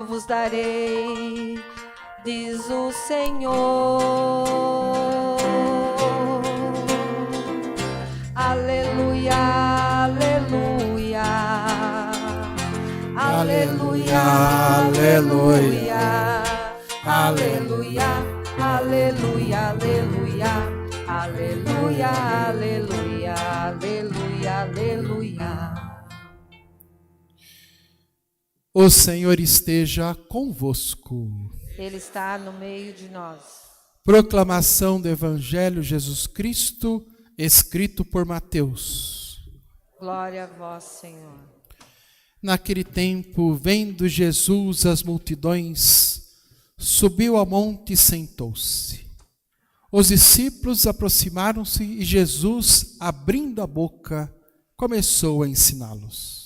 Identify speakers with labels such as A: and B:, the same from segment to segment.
A: vos darei, diz o Senhor. Aleluia, aleluia, aleluia, aleluia, aleluia, aleluia, aleluia, aleluia, aleluia, aleluia, aleluia.
B: O Senhor esteja convosco.
A: Ele está no meio de nós.
B: Proclamação do Evangelho Jesus Cristo, escrito por Mateus.
A: Glória a vós, Senhor.
B: Naquele tempo, vendo Jesus as multidões, subiu ao monte e sentou-se. Os discípulos aproximaram-se e Jesus, abrindo a boca, começou a ensiná-los.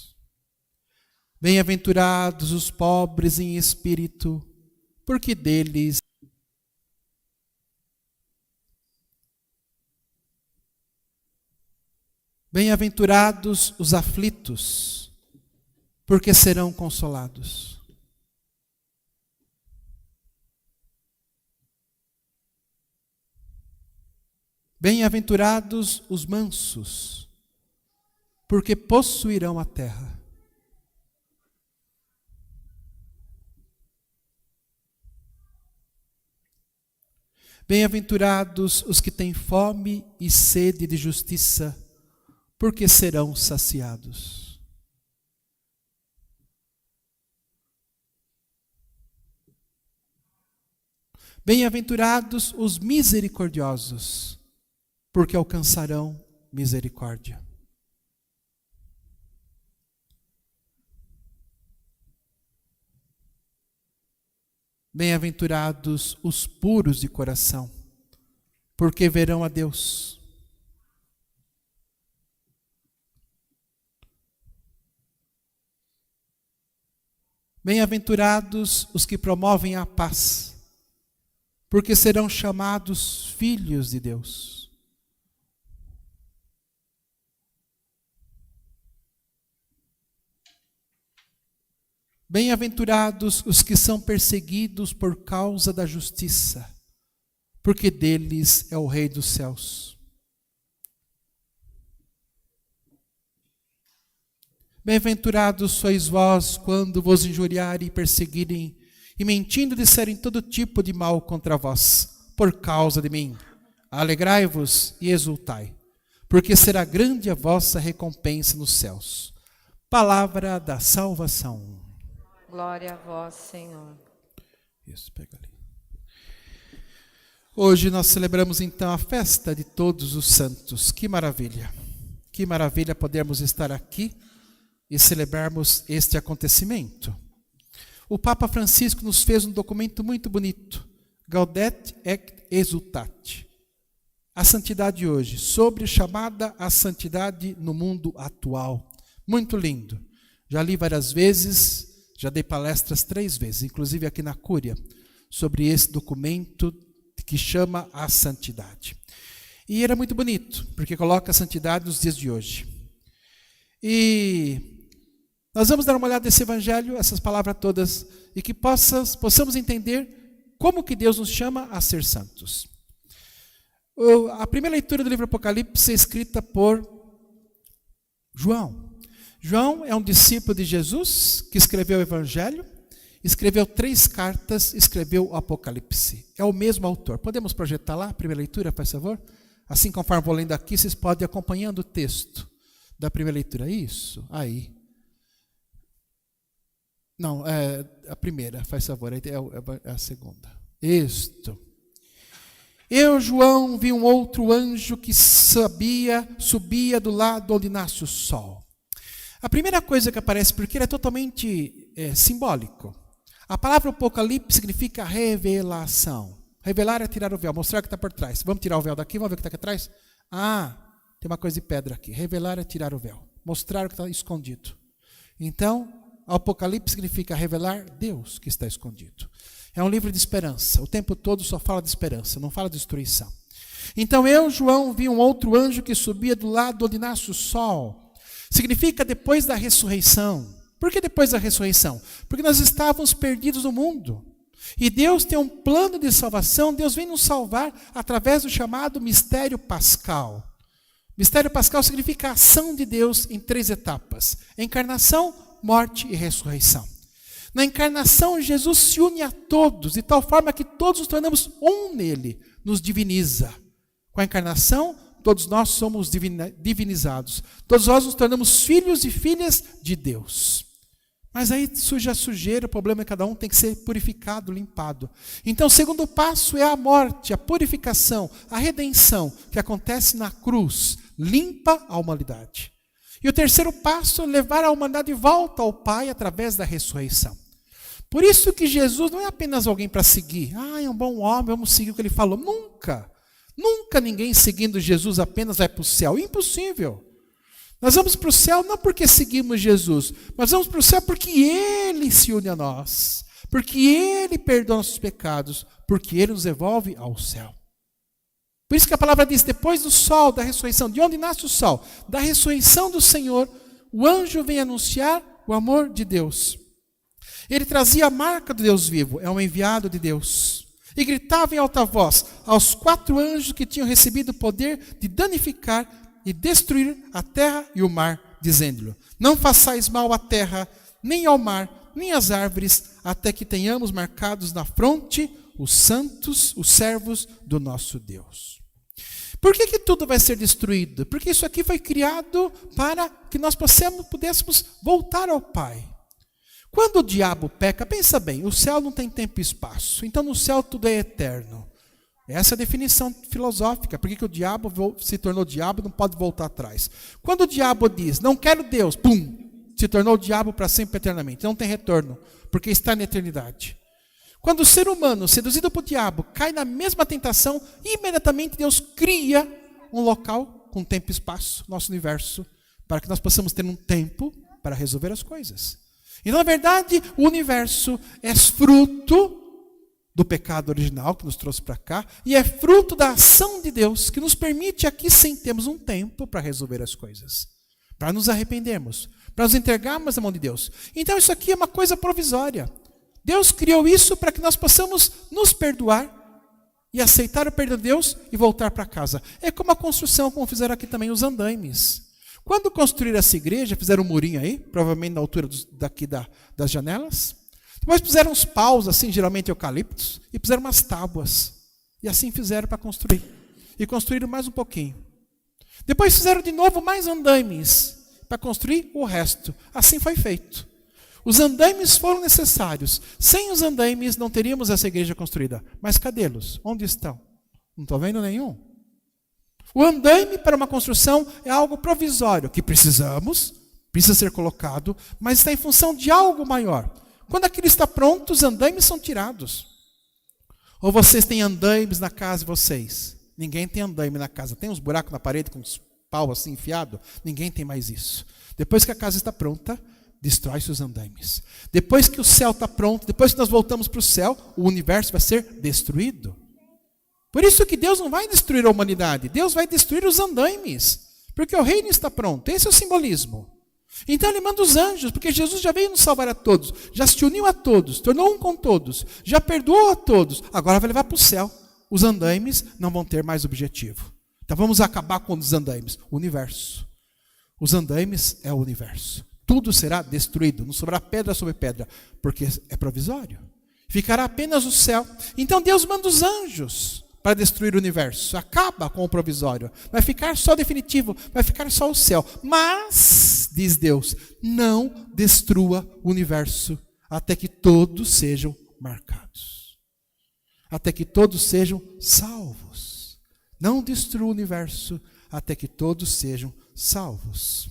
B: Bem-aventurados os pobres em espírito, porque deles bem-aventurados os aflitos, porque serão consolados. Bem-aventurados os mansos, porque possuirão a terra. Bem-aventurados os que têm fome e sede de justiça, porque serão saciados. Bem-aventurados os misericordiosos, porque alcançarão misericórdia. Bem-aventurados os puros de coração, porque verão a Deus. Bem-aventurados os que promovem a paz, porque serão chamados filhos de Deus. Bem-aventurados os que são perseguidos por causa da justiça, porque deles é o Rei dos céus. Bem-aventurados sois vós quando vos injuriarem e perseguirem, e mentindo disserem todo tipo de mal contra vós, por causa de mim. Alegrai-vos e exultai, porque será grande a vossa recompensa nos céus. Palavra da salvação.
A: Glória a vós, Senhor.
B: Isso, pega ali. Hoje nós celebramos então a festa de todos os santos. Que maravilha! Que maravilha podermos estar aqui e celebrarmos este acontecimento. O Papa Francisco nos fez um documento muito bonito. Gaudete et Exultate. A santidade hoje, sobre chamada a santidade no mundo atual. Muito lindo. Já li várias vezes. Já dei palestras 3 vezes, inclusive aqui na Cúria, sobre esse documento que chama a santidade. E era muito bonito, porque coloca a santidade nos dias de hoje. E nós vamos dar uma olhada nesse evangelho, essas palavras todas, e que possamos entender como que Deus nos chama a ser santos. A primeira leitura do livro Apocalipse é escrita por João. João é um discípulo de Jesus que escreveu o Evangelho, escreveu 3 cartas, escreveu o Apocalipse. É o mesmo autor. Podemos projetar lá a primeira leitura, por favor? Assim, conforme vou lendo aqui, vocês podem ir acompanhando o texto da primeira leitura. Isso, aí. Não, é a primeira, faz favor, é a segunda. Isto. Eu, João, vi um outro anjo que subia do lado onde nasce o sol. A primeira coisa que aparece, porque ele é totalmente simbólico. A palavra Apocalipse significa revelação. Revelar é tirar o véu, mostrar o que está por trás. Vamos tirar o véu daqui, vamos ver o que está aqui atrás? Ah, tem uma coisa de pedra aqui. Revelar é tirar o véu, mostrar o que está escondido. Então, Apocalipse significa revelar Deus que está escondido. É um livro de esperança. O tempo todo só fala de esperança, não fala de destruição. Então eu, João, vi um outro anjo que subia do lado onde nasce o sol. Significa depois da ressurreição. Por que depois da ressurreição? Porque nós estávamos perdidos no mundo. E Deus tem um plano de salvação, Deus vem nos salvar através do chamado mistério pascal. Mistério pascal significa a ação de Deus em 3 etapas: encarnação, morte e ressurreição. Na encarnação, Jesus se une a todos, de tal forma que todos nos tornamos um nele, nos diviniza. Com a encarnação, todos nós somos divinizados. Todos nós nos tornamos filhos e filhas de Deus. Mas aí surge a sujeira, o problema é que cada um tem que ser purificado, limpado. Então o segundo passo é a morte, a purificação, a redenção, que acontece na cruz, limpa a humanidade. E o terceiro passo é levar a humanidade de volta ao Pai através da ressurreição. Por isso que Jesus não é apenas alguém para seguir. É um bom homem, vamos seguir o que ele falou. Nunca. Nunca ninguém seguindo Jesus apenas vai para o céu. Impossível. Nós vamos para o céu não porque seguimos Jesus, mas vamos para o céu porque Ele se une a nós, porque Ele perdoa nossos pecados, porque Ele nos devolve ao céu. Por isso que a palavra diz, depois do sol, da ressurreição, de onde nasce o sol? Da ressurreição do Senhor, o anjo vem anunciar o amor de Deus. Ele trazia a marca do Deus vivo, é um enviado de Deus. E gritava em alta voz aos 4 anjos que tinham recebido o poder de danificar e destruir a terra e o mar, dizendo-lhe: não façais mal à terra, nem ao mar, nem às árvores, até que tenhamos marcados na fronte os santos, os servos do nosso Deus. Por que tudo vai ser destruído? Porque isso aqui foi criado para que nós pudéssemos voltar ao Pai. Quando o diabo peca, pensa bem, o céu não tem tempo e espaço, então no céu tudo é eterno. Essa é a definição filosófica. Por que o diabo se tornou diabo e não pode voltar atrás? Quando o diabo diz, não quero Deus, se tornou diabo para sempre eternamente. Não tem retorno, porque está na eternidade. Quando o ser humano, seduzido por diabo, cai na mesma tentação, imediatamente Deus cria um local com tempo e espaço, nosso universo, para que nós possamos ter um tempo para resolver as coisas. E na verdade, o universo é fruto do pecado original que nos trouxe para cá, e é fruto da ação de Deus que nos permite aqui sim termos um tempo para resolver as coisas, para nos arrependermos, para nos entregarmos na mão de Deus. Então isso aqui é uma coisa provisória. Deus criou isso para que nós possamos nos perdoar e aceitar o perdão de Deus e voltar para casa. É como a construção, como fizeram aqui também os andaimes. Quando construíram essa igreja, fizeram um murinho aí, provavelmente na altura daqui das janelas. Depois puseram uns paus, assim, geralmente eucaliptos, e puseram umas tábuas. E assim fizeram para construir. E construíram mais um pouquinho. Depois fizeram de novo mais andaimes para construir o resto. Assim foi feito. Os andaimes foram necessários. Sem os andaimes não teríamos essa igreja construída. Mas cadê-los? Onde estão? Não estou vendo nenhum. O andaime para uma construção é algo provisório, que precisa ser colocado, mas está em função de algo maior. Quando aquilo está pronto, os andaimes são tirados. Ou vocês têm andaimes na casa de vocês? Ninguém tem andaime na casa. Tem uns buracos na parede com uns pau assim enfiado? Ninguém tem mais isso. Depois que a casa está pronta, destrói-se os andaimes. Depois que o céu está pronto, depois que nós voltamos para o céu, o universo vai ser destruído. Por isso que Deus não vai destruir a humanidade. Deus vai destruir os andaimes. Porque o reino está pronto. Esse é o simbolismo. Então ele manda os anjos, porque Jesus já veio nos salvar a todos, já se uniu a todos, tornou um com todos, já perdoou a todos, agora vai levar para o céu. Os andaimes não vão ter mais objetivo. Então vamos acabar com os andaimes, o universo. Os andaimes é o universo. Tudo será destruído, não sobrará pedra sobre pedra, porque é provisório. Ficará apenas o céu. Então Deus manda os anjos para destruir o universo. Acaba com o provisório. Vai ficar só definitivo, vai ficar só o céu. Mas, diz Deus, não destrua o universo até que todos sejam marcados. Até que todos sejam salvos. Não destrua o universo até que todos sejam salvos.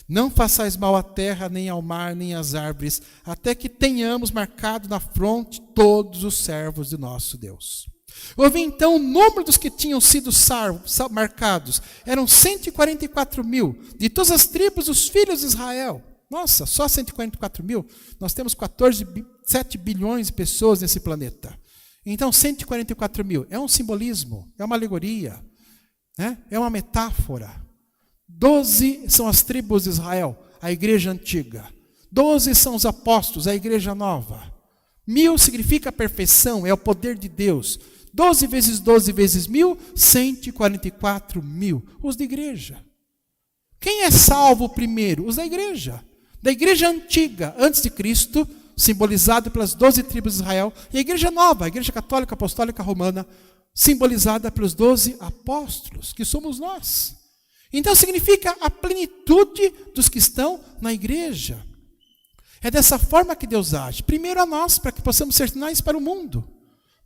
B: Não façais mal à terra, nem ao mar, nem às árvores, até que tenhamos marcado na fronte todos os servos de nosso Deus. Houve então o número dos que tinham sido marcados. Eram 144 mil, de todas as tribos dos filhos de Israel. Nossa, só 144 mil? Nós temos 7 bilhões de pessoas nesse planeta. Então 144 mil é um simbolismo, é uma alegoria, né? É uma metáfora. 12 são as tribos de Israel, a igreja antiga. 12 são os apóstolos, a igreja nova. 1000 significa a perfeição, é o poder de Deus. 12 vezes 12 vezes 1000, 144.000. Os da igreja. Quem é salvo primeiro? Os da igreja. Da igreja antiga, antes de Cristo, simbolizado pelas 12 tribos de Israel. E a igreja nova, a igreja católica, apostólica, romana, simbolizada pelos 12 apóstolos, que somos nós. Então significa a plenitude dos que estão na igreja. É dessa forma que Deus age. Primeiro a nós, para que possamos ser sinais para o mundo.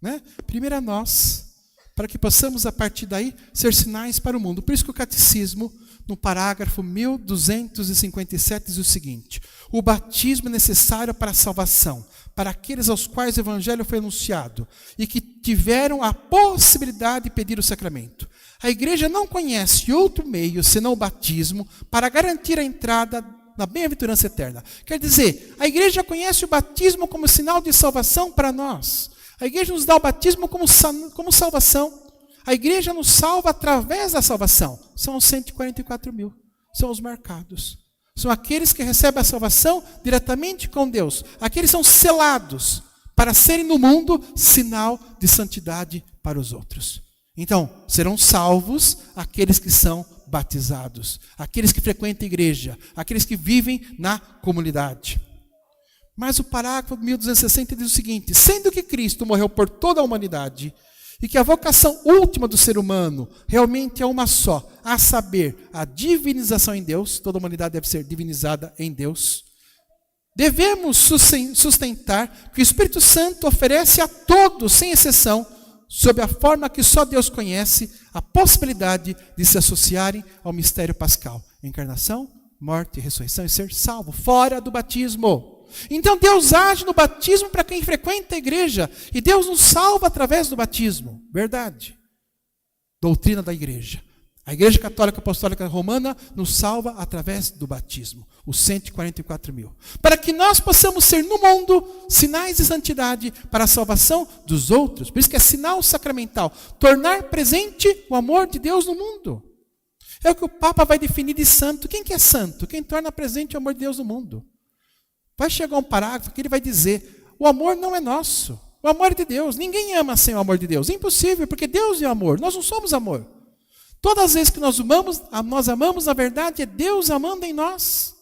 B: Né? Primeiro a nós, para que possamos, a partir daí, ser sinais para o mundo. Por isso que o catecismo, no parágrafo 1257, diz o seguinte: o batismo é necessário para a salvação, para aqueles aos quais o evangelho foi anunciado e que tiveram a possibilidade de pedir o sacramento. A igreja não conhece outro meio senão o batismo para garantir a entrada na bem-aventurança eterna. Quer dizer, a igreja conhece o batismo como sinal de salvação para nós. A igreja nos dá o batismo como salvação. A igreja nos salva através da salvação. São os 144.000. São os marcados. São aqueles que recebem a salvação diretamente com Deus. Aqueles são selados para serem no mundo sinal de santidade para os outros. Então, serão salvos aqueles que são batizados, aqueles que frequentam a igreja, aqueles que vivem na comunidade. Mas o parágrafo 1260 diz o seguinte: sendo que Cristo morreu por toda a humanidade, e que a vocação última do ser humano realmente é uma só, a saber, a divinização em Deus, toda a humanidade deve ser divinizada em Deus, devemos sustentar que o Espírito Santo oferece a todos, sem exceção, sob a forma que só Deus conhece, a possibilidade de se associarem ao mistério pascal. Encarnação, morte, ressurreição e ser salvo, fora do batismo. Então Deus age no batismo para quem frequenta a igreja. E Deus nos salva através do batismo. Verdade. Doutrina da igreja. A igreja católica apostólica romana nos salva através do batismo. Os 144.000. Para que nós possamos ser no mundo sinais de santidade para a salvação dos outros. Por isso que é sinal sacramental. Tornar presente o amor de Deus no mundo. É o que o Papa vai definir de santo. Quem que é santo? Quem torna presente o amor de Deus no mundo. Vai chegar um parágrafo que ele vai dizer: o amor não é nosso. O amor é de Deus. Ninguém ama sem o amor de Deus. É impossível, porque Deus é amor. Nós não somos amor. Todas as vezes que nós amamos, na verdade, é Deus amando em nós.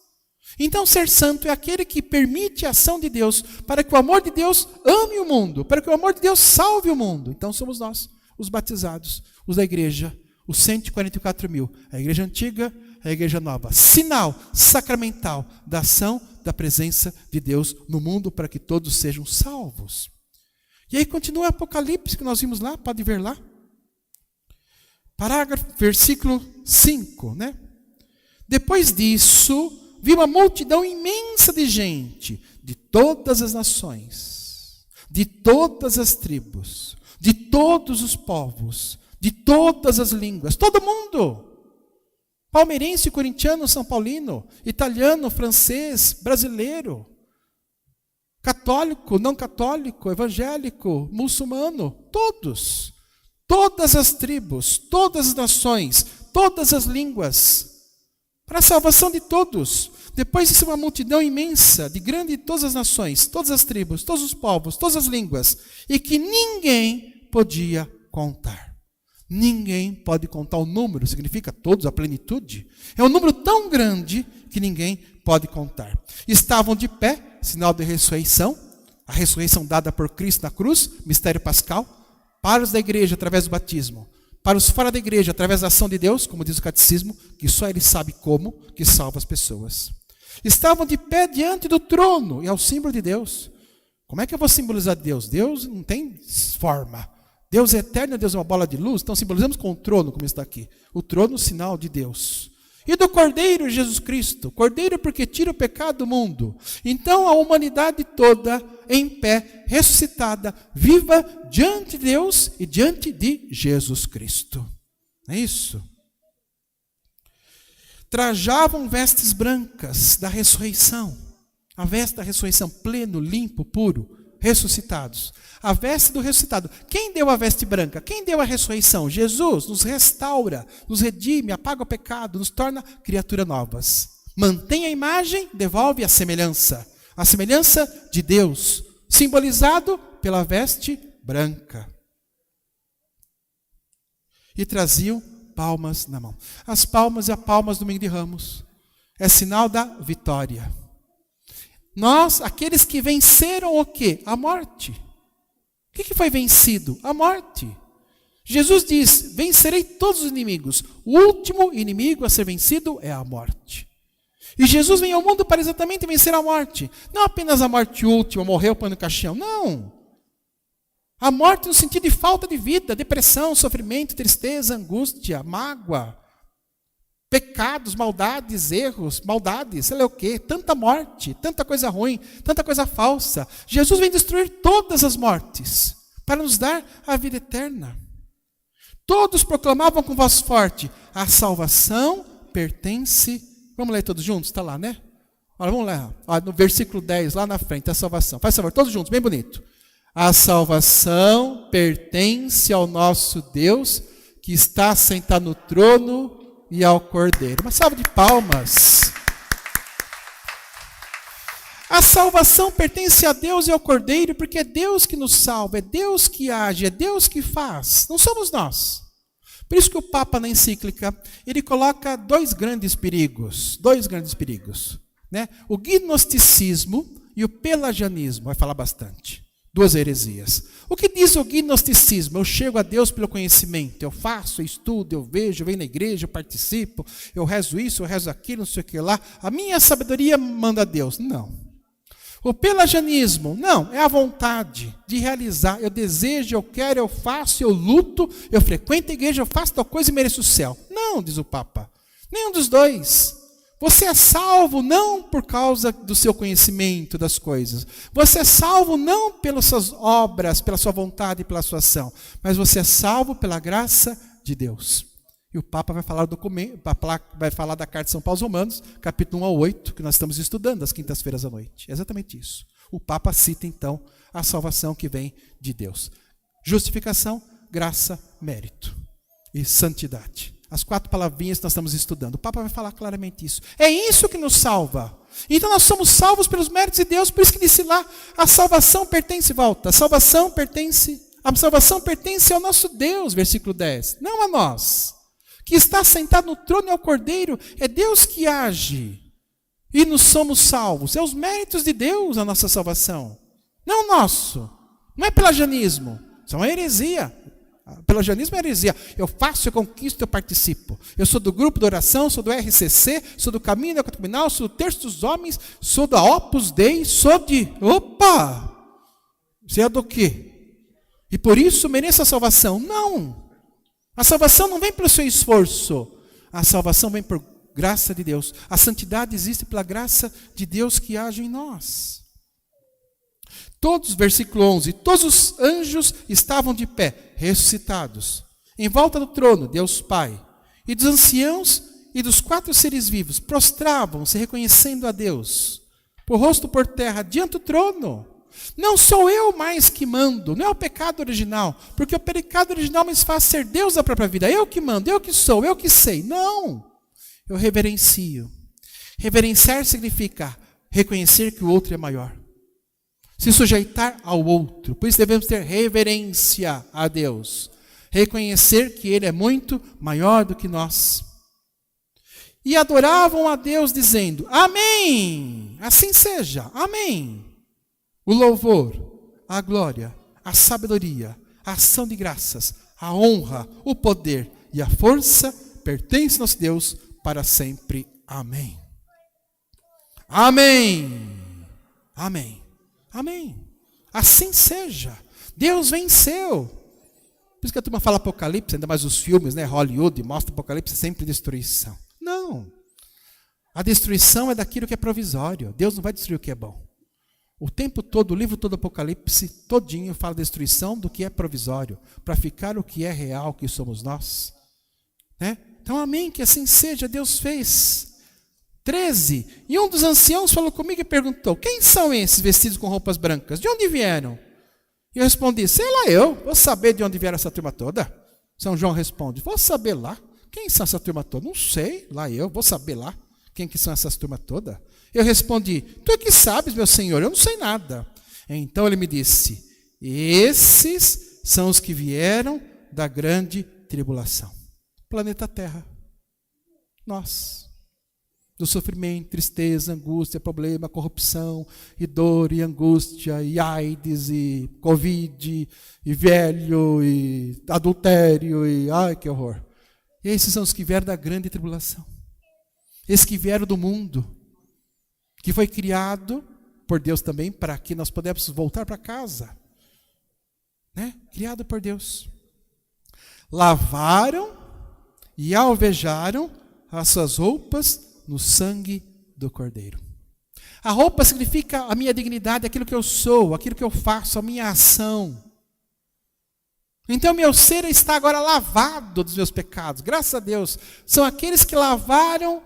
B: Então, ser santo é aquele que permite a ação de Deus para que o amor de Deus ame o mundo, para que o amor de Deus salve o mundo. Então, somos nós, os batizados, os da igreja, os 144.000. A igreja antiga, a igreja nova. Sinal sacramental da ação, da presença de Deus no mundo para que todos sejam salvos. E aí continua o Apocalipse que nós vimos lá, pode ver lá. Parágrafo, versículo 5, né? Depois disso, vi uma multidão imensa de gente, de todas as nações, de todas as tribos, de todos os povos, de todas as línguas, todo mundo. Palmeirense, corintiano, são paulino, italiano, francês, brasileiro, católico, não católico, evangélico, muçulmano, todos. Todas as tribos, todas as nações, todas as línguas, para a salvação de todos. Depois disso, uma multidão imensa, de grande de todas as nações, todas as tribos, todos os povos, todas as línguas, e que ninguém podia contar. Ninguém pode contar o número, significa todos, a plenitude. É um número tão grande que ninguém pode contar. Estavam de pé, sinal de ressurreição, a ressurreição dada por Cristo na cruz, mistério pascal, para os da igreja através do batismo, para os fora da igreja através da ação de Deus, como diz o catecismo, que só Ele sabe como, que salva as pessoas. Estavam de pé diante do trono, e é o símbolo de Deus. Como é que eu vou simbolizar Deus? Deus não tem forma. Deus é eterno, Deus é uma bola de luz, então simbolizamos com o trono, como está aqui. O trono, sinal de Deus. E do Cordeiro Jesus Cristo, Cordeiro porque tira o pecado do mundo. Então a humanidade toda em pé, ressuscitada, viva diante de Deus e diante de Jesus Cristo. É isso. Trajavam vestes brancas da ressurreição. A veste da ressurreição, pleno, limpo, puro, ressuscitados. A veste do ressuscitado. Quem deu a veste branca? Quem deu a ressurreição? Jesus nos restaura, nos redime, apaga o pecado, nos torna criaturas novas. Mantém a imagem, devolve a semelhança de Deus, simbolizado pela veste branca. E traziam palmas na mão. As palmas e as palmas do domingo de Ramos é sinal da vitória. Nós, aqueles que venceram o quê? A morte. O que foi vencido? A morte. Jesus diz: vencerei todos os inimigos. O último inimigo a ser vencido é a morte. E Jesus vem ao mundo para exatamente vencer a morte. Não apenas a morte última, morreu põe no caixão. Não. A morte no sentido de falta de vida, depressão, sofrimento, tristeza, angústia, mágoa, pecados, maldades, erros, maldades, sei lá o quê. Tanta morte, tanta coisa ruim, tanta coisa falsa. Jesus vem destruir todas as mortes para nos dar a vida eterna. Todos proclamavam com voz forte: a salvação pertence. Vamos ler todos juntos? Está lá, né? Olha, vamos lá. Olha, no versículo 10, lá na frente, a salvação. Faz favor, todos juntos, bem bonito. A salvação pertence ao nosso Deus, que está sentado no trono, e ao Cordeiro. Uma salva de palmas. A salvação pertence a Deus e ao Cordeiro, porque é Deus que nos salva, é Deus que age, é Deus que faz. Não somos nós. Por isso que o Papa, na encíclica, ele coloca dois grandes perigos, né? O gnosticismo e o pelagianismo, vai falar bastante. Duas heresias. O que diz o gnosticismo? Eu chego a Deus pelo conhecimento, eu faço, eu estudo, eu vejo, eu venho na igreja, eu participo, eu rezo isso, eu rezo aquilo, não sei o que lá. A minha sabedoria manda a Deus. Não. O pelagianismo, não, é a vontade de realizar. Eu desejo, eu quero, eu faço, eu luto, eu frequento a igreja, eu faço tal coisa e mereço o céu. Não, diz o Papa. Nenhum dos dois. Você é salvo não por causa do seu conhecimento das coisas. Você é salvo não pelas suas obras, pela sua vontade e pela sua ação. Mas você é salvo pela graça de Deus. E o Papa vai falar, vai falar da carta de São Paulo aos Romanos, capítulo 1 ao 8, que nós estamos estudando às quintas-feiras à noite. É exatamente isso. O Papa cita, então, a salvação que vem de Deus. Justificação, graça, mérito e santidade. As 4 palavrinhas que nós estamos estudando. O Papa vai falar claramente isso. É isso que nos salva. Então nós somos salvos pelos méritos de Deus, por isso que disse lá, a salvação pertence, volta, a salvação pertence ao nosso Deus, versículo 10, não a nós. Que está sentado no trono e ao Cordeiro, é Deus que age e nos somos salvos. É os méritos de Deus a nossa salvação, não o nosso. Não é pelagianismo, isso é uma heresia. Pelagianismo é heresia. Eu faço, eu conquisto, eu participo. Eu sou do grupo de oração, sou do RCC, sou do Caminho Neocatecumenal, sou do Terço dos Homens, sou da Opus Dei, sou de... Opa! Você é do quê? E por isso mereço a salvação? Não! A salvação não vem pelo seu esforço. A salvação vem por graça de Deus. A santidade existe pela graça de Deus que age em nós. Todos, versículo 11, todos os anjos estavam de pé, ressuscitados, em volta do trono, Deus Pai, e dos anciãos e dos 4 seres vivos, prostravam-se, reconhecendo a Deus, por rosto por terra, diante do trono. Não sou eu mais que mando, não é o pecado original, porque o pecado original me faz ser Deus da própria vida. Eu que mando, eu que sou, eu que sei. Não, eu reverencio. Reverenciar significa reconhecer que o outro é maior. Se sujeitar ao outro. Por isso devemos ter reverência a Deus. Reconhecer que Ele é muito maior do que nós. E adoravam a Deus dizendo, amém, assim seja, amém. O louvor, a glória, a sabedoria, a ação de graças, a honra, o poder e a força pertencem a nosso Deus para sempre. Amém. Amém. Amém. Amém. Assim seja. Deus venceu. Por isso que a turma fala Apocalipse, ainda mais os filmes, né? Hollywood mostra Apocalipse sempre destruição. Não. A destruição é daquilo que é provisório. Deus não vai destruir o que é bom. O tempo todo, o livro todo Apocalipse, todinho fala da destruição do que é provisório, para ficar o que é real, que somos nós. Né? Então, amém, que assim seja, Deus fez. 13. E um dos anciãos falou comigo e perguntou, quem são esses vestidos com roupas brancas? De onde vieram? E eu respondi, sei lá eu, vou saber de onde vieram essa turma toda. São João responde, vou saber lá. Quem são essa turma toda? Não sei, lá eu, vou saber lá. Quem que são essas turmas todas? Eu respondi, tu é que sabes, meu senhor, eu não sei nada. Então ele me disse, esses são os que vieram da grande tribulação. Planeta Terra. Nós. Do sofrimento, tristeza, angústia, problema, corrupção, e dor, e angústia, e AIDS, e Covid, e velho, e adultério, e ai que horror. Esses são os que vieram da grande tribulação. Esses que vieram do mundo, que foi criado por Deus também, para que nós pudéssemos voltar para casa. Né? Criado por Deus. Lavaram e alvejaram as suas roupas no sangue do Cordeiro. A roupa significa a minha dignidade, aquilo que eu sou, aquilo que eu faço, a minha ação. Então meu ser está agora lavado dos meus pecados. Graças a Deus. São aqueles que lavaram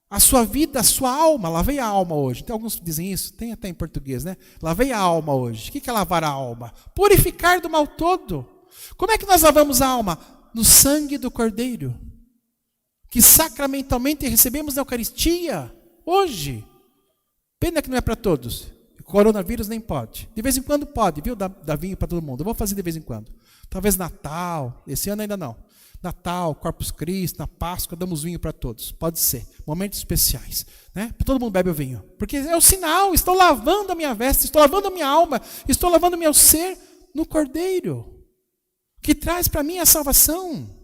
B: a sua vida, a sua alma. Lavei a alma hoje. Tem alguns que dizem isso, tem até em português, né? Lavei a alma hoje. O que é lavar a alma? Purificar do mal todo. Como é que nós lavamos a alma? No sangue do Cordeiro, que sacramentalmente recebemos na Eucaristia, hoje. Pena que não é para todos. O coronavírus nem pode. De vez em quando pode, viu? Dá vinho para todo mundo. Eu vou fazer de vez em quando. Talvez Natal, esse ano ainda não. Natal, Corpus Christi, na Páscoa, damos vinho para todos. Pode ser. Momentos especiais. Né? Todo mundo bebe o vinho. Porque é o sinal, estou lavando a minha veste, estou lavando a minha alma, estou lavando o meu ser no Cordeiro, que traz para mim a salvação.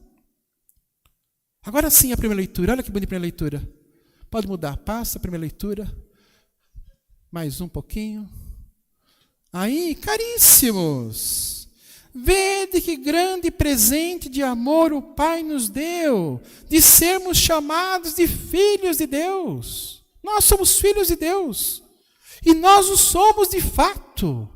B: Agora sim a primeira leitura. Olha que bonita a primeira leitura. Pode mudar. Passa a primeira leitura. Mais um pouquinho. Aí, caríssimos, vede que grande presente de amor o Pai nos deu, de sermos chamados de filhos de Deus. Nós somos filhos de Deus. E nós o somos de fato.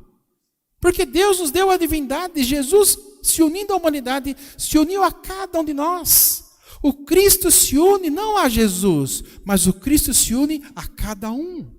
B: Porque Deus nos deu a divindade. Jesus, se unindo à humanidade, se uniu a cada um de nós. O Cristo se une não a Jesus, mas o Cristo se une a cada um.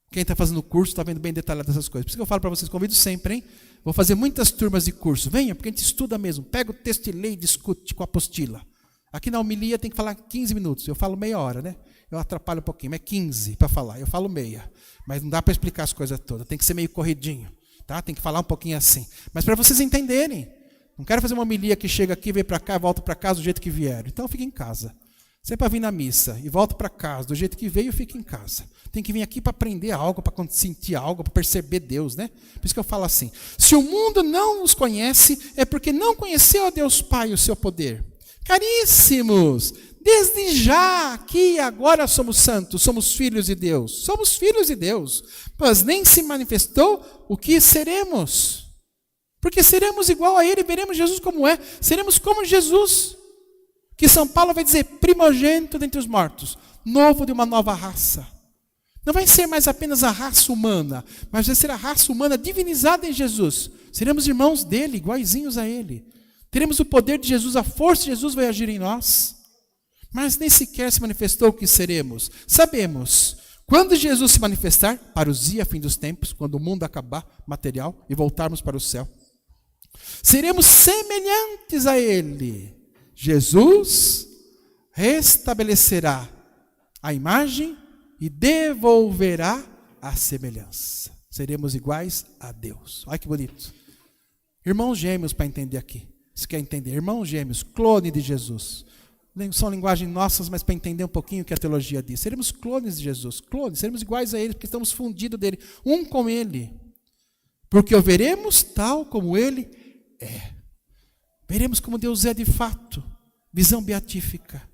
B: Quem está fazendo o curso está vendo bem detalhado essas coisas. Por isso que eu falo para vocês, convido sempre, hein? Vou fazer muitas turmas de curso. Venha, porque a gente estuda mesmo. Pega o texto e lê e discute com a apostila. Aqui na homilia tem que falar 15 minutos. Eu falo meia hora, né? Eu atrapalho um pouquinho, mas é 15 para falar. Eu falo meia. Mas não dá para explicar as coisas todas. Tem que ser meio corridinho. Tá? Tem que falar um pouquinho assim. Mas para vocês entenderem. Não quero fazer uma homilia que chega aqui, vem para cá, volta para casa do jeito que vieram. Então fica em casa. Se é para vir na missa e volta para casa do jeito que veio, fica em casa. Tem que vir aqui para aprender algo, para sentir algo, para perceber Deus, né? Por isso que eu falo assim. Se o mundo não os conhece, é porque não conheceu a Deus Pai e o seu poder. Caríssimos, desde já aqui agora somos santos, somos filhos de Deus. Somos filhos de Deus. Mas nem se manifestou o que seremos. Porque seremos igual a Ele, veremos Jesus como é. Seremos como Jesus. Que São Paulo vai dizer, primogênito dentre os mortos, novo de uma nova raça. Não vai ser mais apenas a raça humana, mas vai ser a raça humana divinizada em Jesus. Seremos irmãos dele, iguaizinhos a ele. Teremos o poder de Jesus, a força de Jesus vai agir em nós. Mas nem sequer se manifestou o que seremos. Sabemos, quando Jesus se manifestar, parousia, fim dos tempos, quando o mundo acabar, material, e voltarmos para o céu, seremos semelhantes a ele. Jesus restabelecerá a imagem e devolverá a semelhança. Seremos iguais a Deus. Olha que bonito. Irmãos gêmeos para entender aqui. Você quer entender? Irmãos gêmeos, clone de Jesus. São linguagens nossas, mas para entender um pouquinho o que a teologia diz. Seremos clones de Jesus. Clones, seremos iguais a Ele, porque estamos fundidos dele. Um com Ele. Porque o veremos tal como Ele é. Veremos como Deus é de fato. Visão beatífica.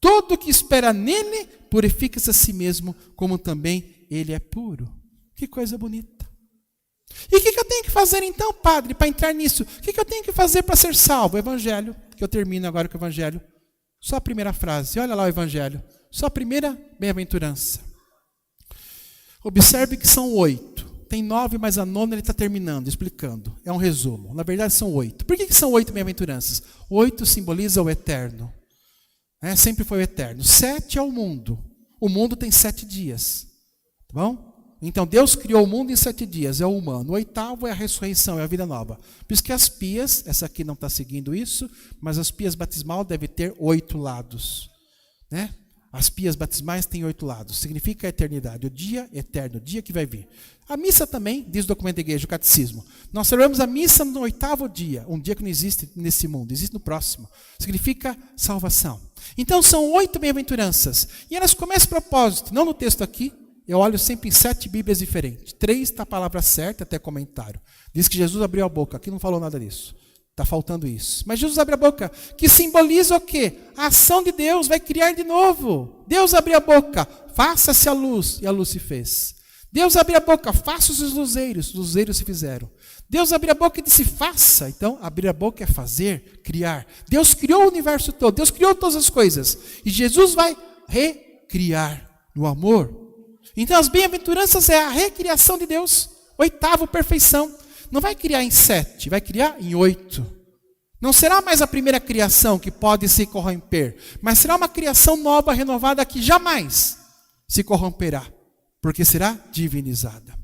B: Todo que espera nele, purifica-se a si mesmo, como também ele é puro. Que coisa bonita. E o que eu tenho que fazer então, padre, para entrar nisso? O que eu tenho que fazer para ser salvo? O Evangelho, que eu termino agora com o Evangelho. Só a primeira frase, olha lá o Evangelho. Só a primeira bem-aventurança. Observe que são 8. Tem 9, mas a 9ª ele está terminando, explicando. É um resumo. Na verdade são 8. Por que são 8 bem-aventuranças? 8 simboliza o eterno. Sempre foi o eterno. 7 é o mundo. O mundo tem 7 dias. Tá bom? Então Deus criou o mundo em 7 dias. É o humano. O 8º é a ressurreição, é a vida nova. Por isso que as pias, essa aqui não está seguindo isso, mas as pias batismal devem ter 8 lados. Né? As pias batismais têm 8 lados. Significa a eternidade, o dia eterno, o dia que vai vir. A missa também, diz o documento da igreja, o catecismo. Nós celebramos a missa no 8º dia, um dia que não existe nesse mundo, existe no próximo. Significa salvação. Então são 8 bem-aventuranças. E elas começam a propósito, não no texto aqui, eu olho sempre em 7 Bíblias diferentes. 3 está a palavra certa, até comentário. Diz que Jesus abriu a boca, aqui não falou nada disso. Está faltando isso. Mas Jesus abre a boca, que simboliza o quê? A ação de Deus vai criar de novo. Deus abriu a boca, faça-se a luz, e a luz se fez. Deus abriu a boca, faça os luzeiros se fizeram. Deus abriu a boca e disse, faça. Então, abrir a boca é fazer, criar. Deus criou o universo todo, Deus criou todas as coisas. E Jesus vai recriar no amor. Então, as bem-aventuranças é a recriação de Deus. 8º, perfeição. Não vai criar em 7, vai criar em 8. Não será mais a primeira criação que pode se corromper, mas será uma criação nova, renovada, que jamais se corromperá, porque será divinizada.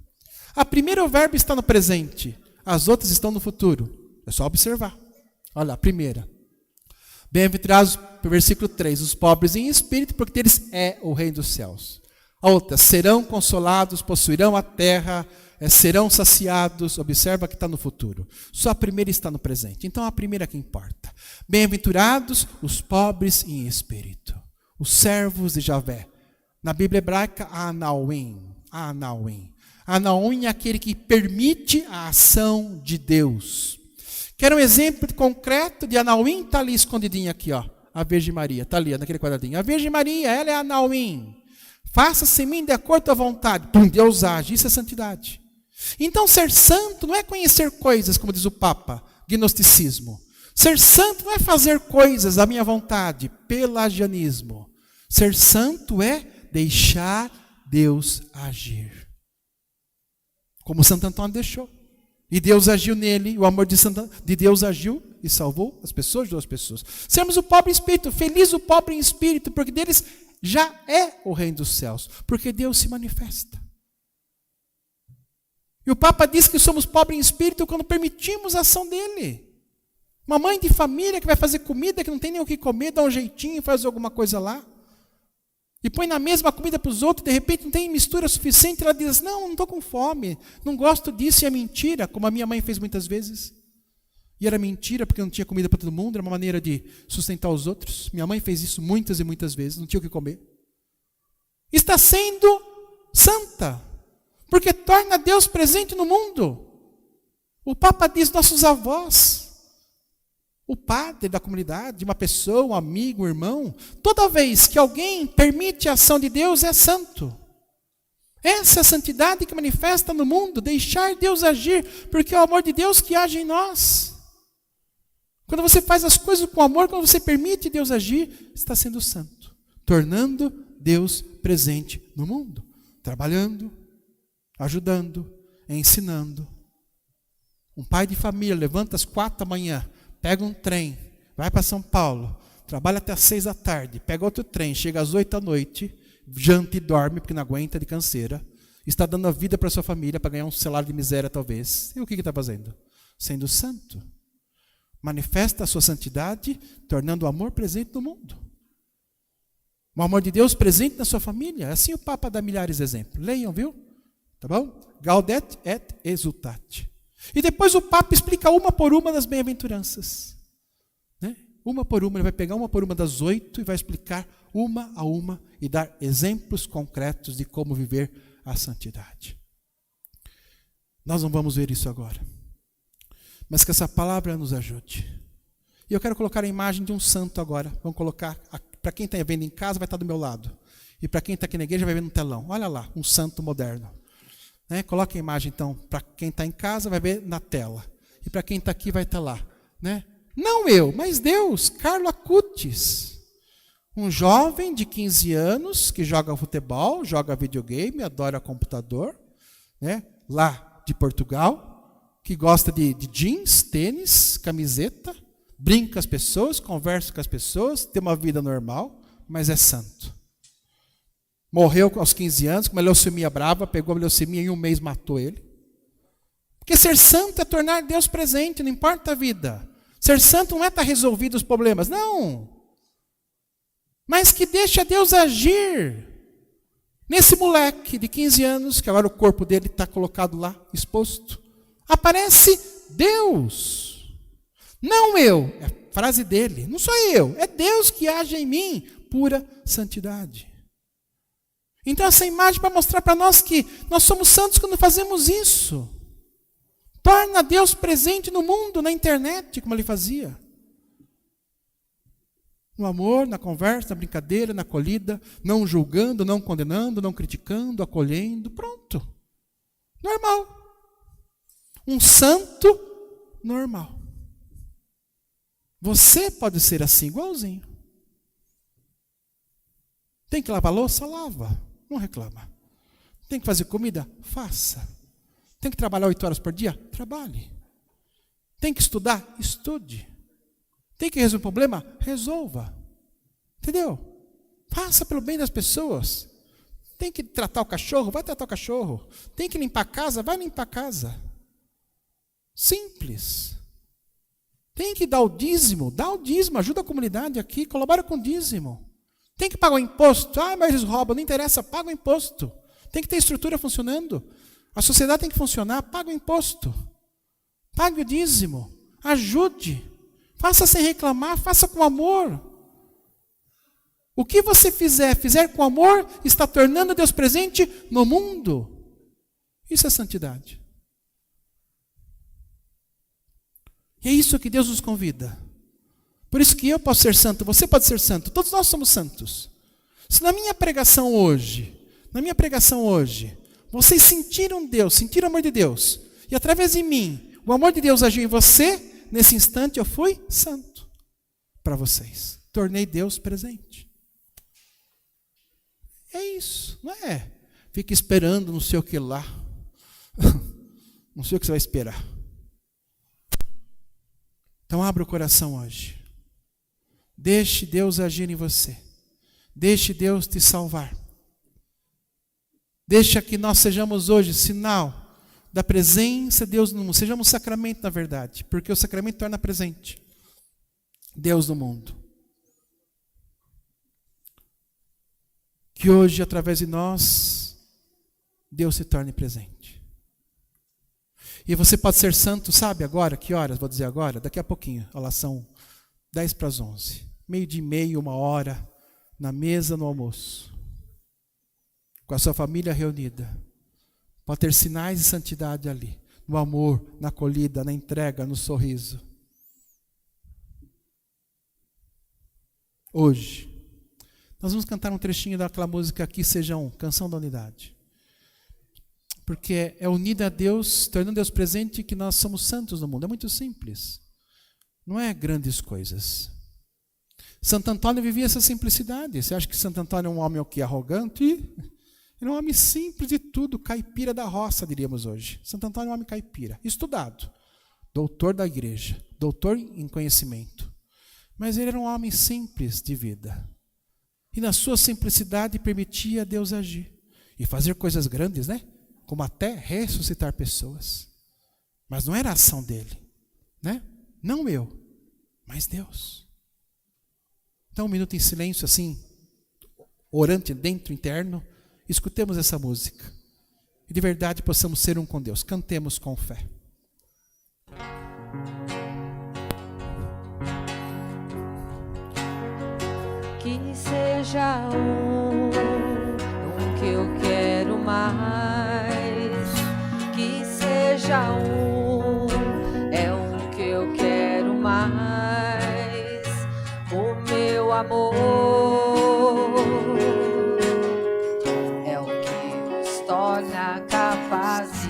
B: A primeira, o verbo está no presente, as outras estão no futuro. É só observar. Olha, a primeira. Bem-aventurados, versículo 3, os pobres em espírito, porque deles é o reino dos céus. A outra, serão consolados, possuirão a terra, serão saciados. Observa que está no futuro. Só a primeira está no presente. Então a primeira que importa. Bem-aventurados os pobres em espírito, os servos de Javé. Na Bíblia hebraica, Anauim. Anauim é aquele que permite a ação de Deus. Quer um exemplo concreto de Anauim? Está ali escondidinho aqui, ó. A Virgem Maria, está ali, naquele quadradinho. A Virgem Maria, ela é Anauim. Faça-se em mim de acordo com a vontade. Deus age, isso é santidade. Então, ser santo não é conhecer coisas, como diz o Papa, gnosticismo. Ser santo não é fazer coisas à minha vontade, pelagianismo. Ser santo é deixar Deus agir. Como Santo Antônio deixou. E Deus agiu nele, o amor de Deus agiu e salvou as pessoas, 2 pessoas. Sermos o pobre em espírito, feliz o pobre em espírito, porque deles já é o reino dos céus, porque Deus se manifesta. E o Papa diz que somos pobres em espírito quando permitimos a ação dele. Uma mãe de família que vai fazer comida, que não tem nem o que comer, dá um jeitinho e faz alguma coisa lá. E põe na mesma comida para os outros, de repente não tem mistura suficiente, ela diz, não estou com fome, não gosto disso, e é mentira, como a minha mãe fez muitas vezes. E era mentira, porque não tinha comida para todo mundo, era uma maneira de sustentar os outros. Minha mãe fez isso muitas e muitas vezes, não tinha o que comer. Está sendo santa, porque torna Deus presente no mundo. O Papa diz, nossos avós, o padre da comunidade, uma pessoa, um amigo, um irmão, toda vez que alguém permite a ação de Deus, é santo. Essa é a santidade que manifesta no mundo, deixar Deus agir, porque é o amor de Deus que age em nós. Quando você faz as coisas com amor, quando você permite Deus agir, está sendo santo, tornando Deus presente no mundo, trabalhando, ajudando, ensinando. Um pai de família levanta às 4 da manhã, pega um trem, vai para São Paulo, trabalha até às 6 da tarde, pega outro trem, chega às 8 da noite, janta e dorme porque não aguenta de canseira, está dando a vida para sua família para ganhar um salário de miséria talvez. E o que está fazendo? Sendo santo. Manifesta a sua santidade, tornando o amor presente no mundo. O amor de Deus presente na sua família. Assim o Papa dá milhares de exemplos. Leiam, viu? Tá bom? Gaudet et exultate. E depois o Papa explica uma por uma das bem-aventuranças. Né? Uma por uma, ele vai pegar uma por uma das 8 e vai explicar uma a uma e dar exemplos concretos de como viver a santidade. Nós não vamos ver isso agora. Mas que essa palavra nos ajude. E eu quero colocar a imagem de um santo agora. Vamos colocar, para quem está vendo em casa, vai estar do meu lado. E para quem está aqui na igreja, vai ver no telão. Olha lá, um santo moderno. Né? Coloque a imagem, então, para quem está em casa, vai ver na tela. E para quem está aqui, vai estar lá. Né? Não eu, mas Deus, Carlo Acutis. Um jovem de 15 anos que joga futebol, joga videogame, adora computador. Né? Lá de Portugal. Que gosta de jeans, tênis, camiseta, brinca com as pessoas, conversa com as pessoas, tem uma vida normal, mas é santo. Morreu aos 15 anos, com uma leucemia brava, pegou a leucemia e em um mês matou ele. Porque ser santo é tornar Deus presente, não importa a vida. Ser santo não é estar resolvido os problemas, não. mas que deixa Deus agir. Nesse moleque de 15 anos, que agora o corpo dele está colocado lá, exposto, aparece Deus. Não eu, é a frase dele, não sou eu, é Deus que age em mim, pura santidade. Então essa imagem para mostrar para nós que nós somos santos quando fazemos isso. Torna Deus presente no mundo, na internet, como ele fazia. No amor, na conversa, na brincadeira, na acolhida, não julgando, não condenando, não criticando, acolhendo, pronto. Normal. Um santo normal. Você pode ser assim, igualzinho. Tem que lavar louça? Lava. Não reclama. Tem que fazer comida? Faça. Tem que trabalhar 8 horas por dia? Trabalhe. Tem que estudar? Estude. Tem que resolver um problema? Resolva. Entendeu? Faça pelo bem das pessoas. Tem que tratar o cachorro? Vai tratar o cachorro. Tem que limpar a casa? Vai limpar a casa. Simples. Tem que dar o dízimo? Dá o dízimo. Ajuda a comunidade aqui. Colabora com o dízimo. Tem que pagar o imposto? Ah, mas eles roubam. Não interessa. Paga o imposto. Tem que ter estrutura funcionando. A sociedade tem que funcionar. Paga o imposto. Pague o dízimo. Ajude. Faça sem reclamar. Faça com amor. O que você fizer com amor, está tornando Deus presente no mundo. Isso é santidade. E é isso que Deus nos convida. Por isso que eu posso ser santo, você pode ser santo, todos nós somos santos. Se na minha pregação hoje, vocês sentiram Deus, sentiram o amor de Deus, e através de mim, o amor de Deus agiu em você, nesse instante eu fui santo para vocês. Tornei Deus presente. É isso, não é? Fica esperando não sei o que lá. Não sei o que você vai esperar. Então abra o coração hoje. Deixe Deus agir em você. Deixe Deus te salvar. Deixa que nós sejamos hoje sinal da presença de Deus no mundo. Sejamos sacramento, na verdade, porque o sacramento torna presente Deus no mundo. Que hoje, através de nós, Deus se torne presente. E você pode ser santo, sabe agora? Que horas? Vou dizer agora, daqui a pouquinho. Olha lá, são 10:11. 12:30, 1 hora, na mesa, no almoço. Com a sua família reunida. Pode ter sinais de santidade ali. No amor, na acolhida, na entrega, no sorriso. Hoje, nós vamos cantar um trechinho daquela música Aqui Seja Um, Canção da Unidade. Porque é unida a Deus, tornando Deus presente, que nós somos santos no mundo. É muito simples. Não é grandes coisas. Santo Antônio vivia essa simplicidade. Você acha que Santo Antônio é um homem o quê? Arrogante? Ele é um homem simples de tudo, caipira da roça, diríamos hoje. Santo Antônio é um homem caipira, estudado, doutor da igreja, doutor em conhecimento. Mas ele era um homem simples de vida. E na sua simplicidade permitia a Deus agir. E fazer coisas grandes, né? Como até ressuscitar pessoas. Mas não era a ação dele, né? Não eu, mas Deus. Então, um minuto em silêncio, assim, orante dentro, interno, escutemos essa música. E de verdade possamos ser um com Deus. Cantemos com fé.
A: Que seja um que eu quero mais. Que seja é um que eu quero mais. O meu amor